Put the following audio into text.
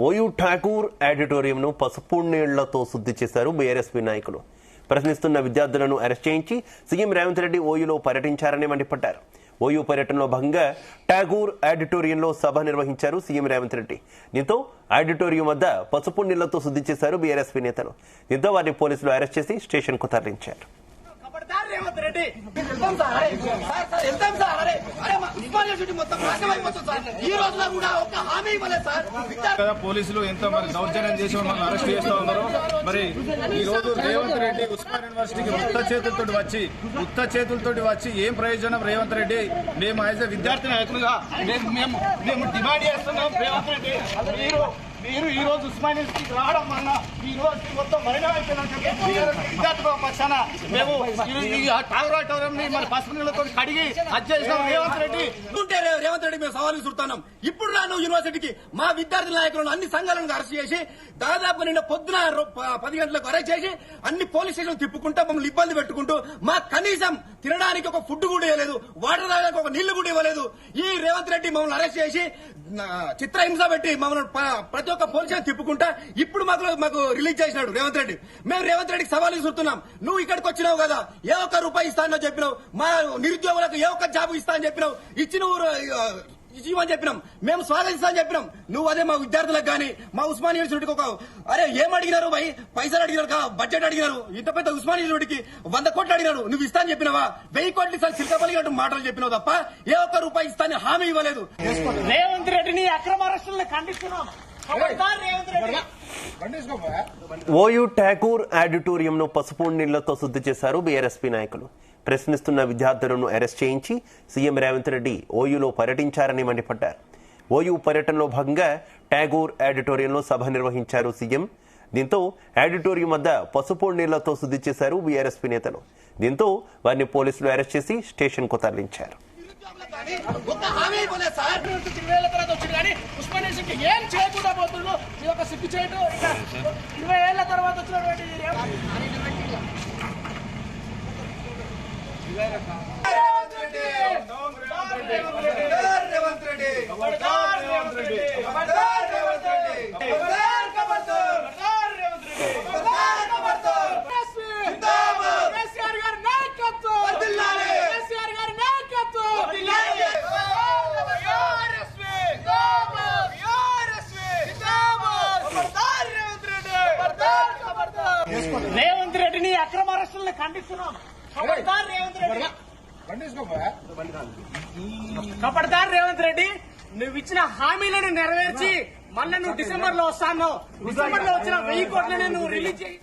OU Thakur ఆడిటోరియంను పసుపు నీళ్లతో శుద్ధి చేశారు బీఆర్ఎస్పీ నాయకులు. ప్రశ్నిస్తున్న విద్యార్థులను అరెస్ట్ చేయించి సీఎం రేవంత్ రెడ్డి ఓయూలో పర్యటించారని మండిపడ్డారు. ఓయూ పర్యటనలో భాగంగా ఠాకూర్ ఆడిటోరియంలో సభ నిర్వహించారు సీఎం రేవంత్ రెడ్డి. దీంతో ఆడిటోరియం వద్ద పసుపు నీళ్లతో శుద్ధి చేశారు బీఆర్ఎస్పీ నేతలు. దీంతో వారిని పోలీసులు అరెస్ట్ చేసి స్టేషన్ కు తరలించారు. పోలీసులు ఎంతో మరి దౌర్జన్యం చేసి మనం అరెస్ట్ చేస్తూ ఉన్నారు. మరి ఈ రోజు రేవంత్ రెడ్డి ఉస్మాన్ యూనివర్సిటీకి ఉత్త చేతులతోటి వచ్చి ఏం ప్రయోజనం? రేవంత్ రెడ్డి మేము యాజ్ ఎ విద్యార్థి నాయకులుగా మేము డిమాండ్ చేస్తున్నాం. రేవంత్ రెడ్డి మీరు ఈ రోజు ఉస్మాన్ యూనివర్సిటీకి రావడం వల్ల ఈ యూనివర్సిటీ మొత్తం విద్యార్థుల పక్షాన మేము ఠాకూర్ మరి పసుపు నీళ్లతో కడిగి అధ్యక్షం రేవంత్ రెడ్డి మేము సవాలు విసురుతున్నాం. ఇప్పుడు రాను యూనివర్సిటీకి మా విద్యార్థుల నాయకులను అన్ని సంఘాలను అరెస్ట్ చేసి దాదాపు నిన్న పొద్దున 10 గంటలకు అరెస్ట్ చేసి అన్ని పోలీస్ స్టేషన్ తిప్పుకుంటూ మమ్మల్ని ఇబ్బంది పెట్టుకుంటూ మా కనీసం తినడానికి ఒక ఫుడ్ కూడా ఇవ్వలేదు, వాటర్ తాగడానికి ఒక నీళ్లు కూడా ఇవ్వలేదు. ఈ రేవంత్ రెడ్డి మమ్మల్ని అరెస్ట్ చేసి చిత్రహింస పెట్టి మమ్మల్ని ప్రతి ఒక్క పోలీస్ స్టేషన్ తిప్పుకుంటా ఇప్పుడు మాకు రిలీజ్ చేసినాడు రేవంత్ రెడ్డి. మేము రేవంత్ రెడ్డికి సవాలు విసురుతున్నాం. నువ్వు ఇక్కడికి వచ్చినావు కదా, ఏ ఒక్క రూపాయి ఇస్తానో చెప్పినావు, మా నిరుద్యోగులకు ఏ ఒక్క జాబ్ ఇస్తా అని చెప్పినావు, ఇచ్చిన ఇవ్వని చెప్పినాం, మేము స్వాగతిస్తామని చెప్పినాం. నువ్వు అదే మా విద్యార్థులకు కానీ మా ఉస్మాన్ యూనివర్సిటీకి అరే ఏం అడిగినారు భయ్? పైసలు అడిగినారు, బడ్జెట్ అడిగినారు. ఇంత పెద్ద ఉస్మాన్ యూనివర్సిటీకి 100 కోట్లు అడిగినారు, నువ్వు ఇస్తా అని చెప్పినావా? 1000 కోట్లు ఇస్తాను చిలకపల్లి మాటలు చెప్పినావు తప్ప ఏ ఒక్క రూపాయి ఇస్తానని హామీ ఇవ్వలేదు. రేవంత్ రెడ్డిని అక్రమ అరెస్టులను ఖండిస్తున్నాం. ఓయూ ఠాకూర్ ఆడిటోరియంను పసుపు నీళ్లతో శుద్ధి చేశారు బీఆర్ఎస్పీ నాయకులు. ప్రశ్నిస్తున్న విద్యార్థులను అరెస్ట్ చేయించి సీఎం రేవంత్ రెడ్డి ఓయూలో పర్యటించారని మండిపడ్డారు. ఓయూ పర్యటనలో భాగంగా ఠాకూర్ ఆడిటోరియంలో సభ నిర్వహించారు సీఎం. దీంతో ఆడిటోరియం వద్ద పసుపు నీళ్లతో శుద్ధి చేశారు బీఆర్ఎస్పీ నేతలు. దీంతో వారిని పోలీసులు అరెస్ట్ చేసి స్టేషన్ కు తరలించారు. ఏం చేయకుండా పోతున్నాడు? ఇది ఒక సిగ్గు చేయడం. 20 ఏళ్ల తర్వాత వచ్చినటువంటి రేవంత్ రెడ్డిని అక్రమ అరెస్టులను ఖండిస్తున్నాం. కపడతారు రేవంత్ రెడ్డి, నువ్వు ఇచ్చిన హామీలను నెరవేర్చి మళ్ళీ నువ్వు డిసెంబర్ లో వస్తాను. డిసెంబర్ లో వచ్చిన 1000 కోట్లని నువ్వు రిలీజ్ చేయి.